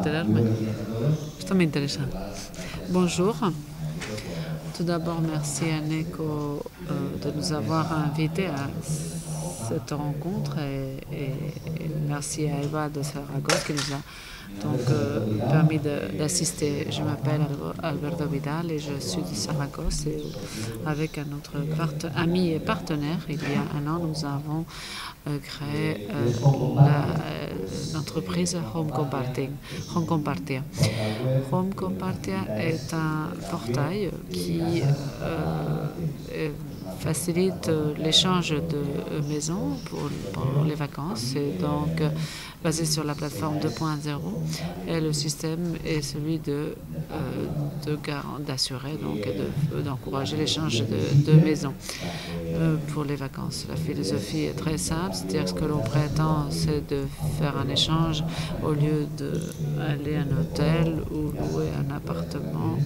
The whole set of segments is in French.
enterarme. Esto me interesa. Bonjour. Tout d'abord, merci à Neko de nous avoir invités à cette rencontre et merci à Eva de Saragosse qui nous a donc permis d'assister. Je m'appelle Alberto Vidal et je suis de Saragosse et avec un autre ami et partenaire, il y a un an, nous avons créé l'entreprise Home Compartia. Home Compartia est un portail qui facilite l'échange de maisons pour les vacances. C'est donc basé sur la plateforme 2.0 et le système est celui d'assurer et d'encourager l'échange de maisons pour les vacances. La philosophie est très simple, c'est-à-dire ce que l'on prétend, c'est de faire un échange au lieu d'aller à un hôtel ou louer un appartement.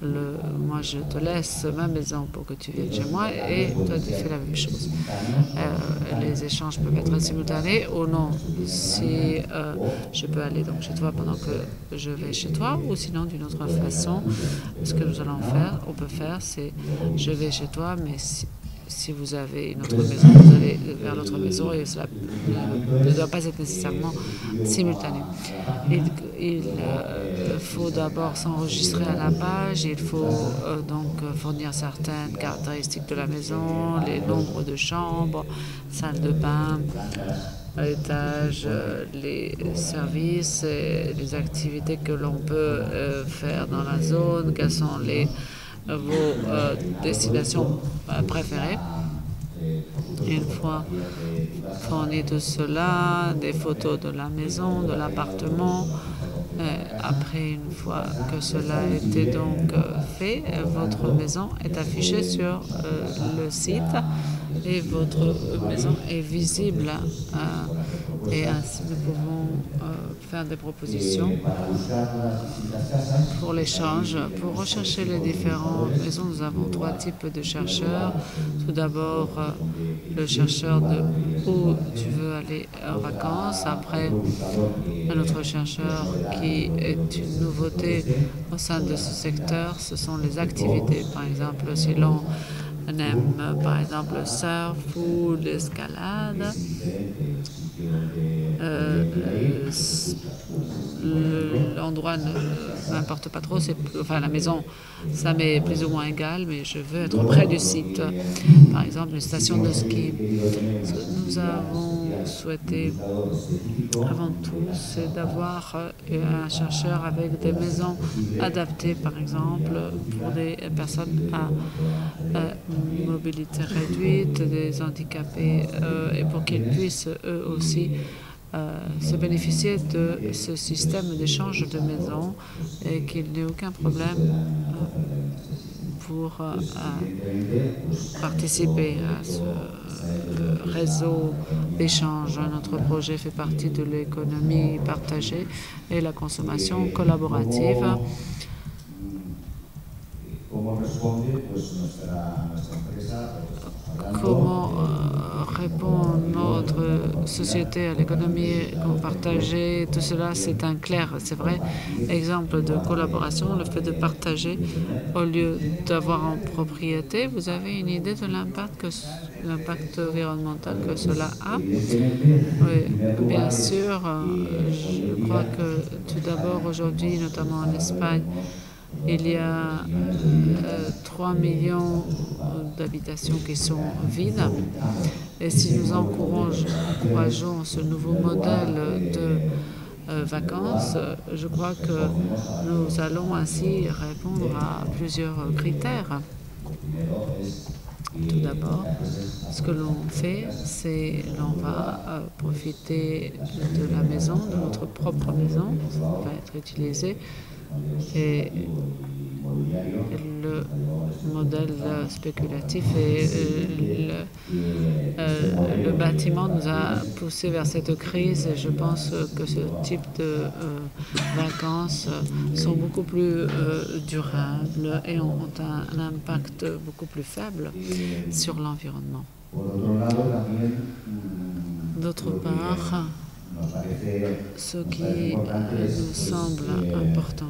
Moi, je te laisse ma maison pour que tu viennes chez moi et toi, tu fais la même chose. Les échanges peuvent être simultanés ou non. Si je peux aller donc chez toi pendant que je vais chez toi, ou sinon d'une autre façon, ce que nous allons faire, on peut faire, c'est je vais chez toi, mais si vous avez une autre maison, vous allez vers l'autre maison et cela ne doit pas être nécessairement simultané. Il faut d'abord s'enregistrer à la page, il faut donc fournir certaines caractéristiques de la maison, les nombres de chambres, salle de bain, étage, les services et les activités que l'on peut faire dans la zone, quelles sont vos destinations préférées. Une fois fourni tout cela, des photos de la maison, de l'appartement. Après, une fois que cela a été donc fait, votre maison est affichée sur le site et votre maison est visible. Et ainsi, nous pouvons faire des propositions pour l'échange. Pour rechercher les différentes maisons, nous avons 3 types de chercheurs. Tout d'abord, le chercheur de où tu veux aller en vacances. Après, un autre chercheur qui est une nouveauté au sein de ce secteur, ce sont les activités. Par exemple, si l'on aime par exemple le surf ou l'escalade, l'endroit ne m'importe pas trop, enfin la maison, ça m'est plus ou moins égal, mais je veux être près du site. Par exemple, une station de ski. Ce que nous avons souhaité avant tout, c'est d'avoir un chercheur avec des maisons adaptées, par exemple, pour des personnes à mobilité réduite, des handicapés, et pour qu'ils puissent eux aussi se bénéficier de ce système d'échange de maisons et qu'il n'y ait aucun problème pour participer à ce réseau d'échange. Notre projet fait partie de l'économie partagée et la consommation collaborative. Comment répond notre société à l'économie partagée? Tout cela, c'est un clair, c'est vrai, exemple de collaboration, le fait de partager au lieu d'avoir en propriété. Vous avez une idée de l'impact environnemental que cela a? Oui, bien sûr. Je crois que tout d'abord, aujourd'hui, notamment en Espagne, il y a 3 millions d'habitations qui sont vides. Et si nous encourageons ce nouveau modèle de vacances, je crois que nous allons ainsi répondre à plusieurs critères. Tout d'abord, ce que l'on fait, c'est l'on va profiter de la maison, de notre propre maison, ça va être utilisé. Et le modèle spéculatif et le bâtiment nous a poussé vers cette crise et je pense que ce type de vacances sont beaucoup plus durables et ont un impact beaucoup plus faible sur l'environnement. D'autre part, ce qui nous semble important.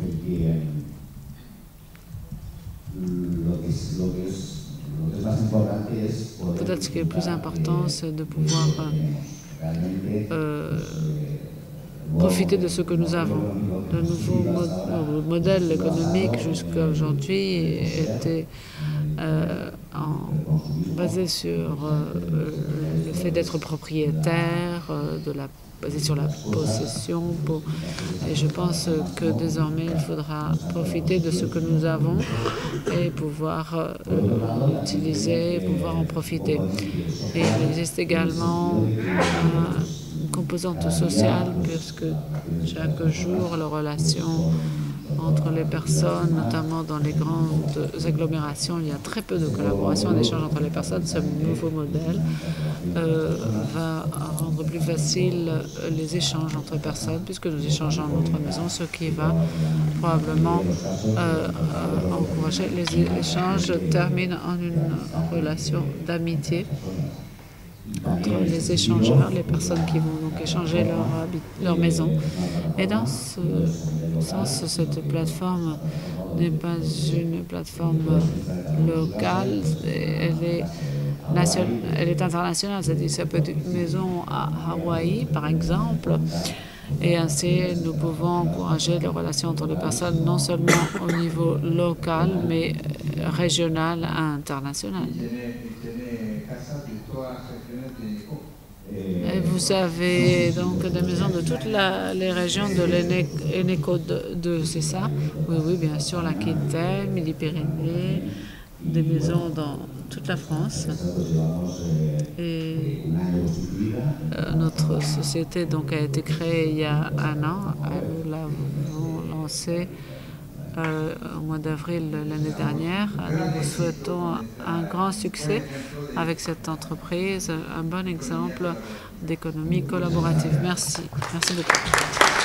Peut-être ce qui est le plus important, c'est de pouvoir profiter de ce que nous avons. Le nouveau modèle économique jusqu'à aujourd'hui était basé sur le fait d'être propriétaire, basé sur la possession. Et je pense que désormais, il faudra profiter de ce que nous avons et pouvoir l'utiliser, pouvoir en profiter. Et il existe également une composante sociale, puisque chaque jour, les relations entre les personnes, notamment dans les grandes agglomérations, il y a très peu de collaboration et d'échange entre les personnes. Ce nouveau modèle va rendre plus facile les échanges entre personnes, puisque nous échangeons dans notre maison, ce qui va probablement encourager les échanges, termine en une relation d'amitié entre les échangeurs, les personnes qui vont donc échanger leur maison. Et dans ce sens, cette plateforme n'est pas une plateforme locale, elle est internationale. C'est-à-dire ça peut être une maison à Hawaï, par exemple, et ainsi nous pouvons encourager les relations entre les personnes non seulement au niveau local, mais régional et international. Et vous avez donc des maisons de toutes les régions de l'Eneco 2, c'est ça? Oui, oui, bien sûr, l'Aquitaine, Midi-Pyrénées, des maisons dans toute la France. Et notre société donc a été créée il y a un an. Nous l'avons lancée au mois d'avril l'année dernière. Nous vous souhaitons un grand succès avec cette entreprise, un bon exemple d'économie collaborative. Merci. Merci beaucoup.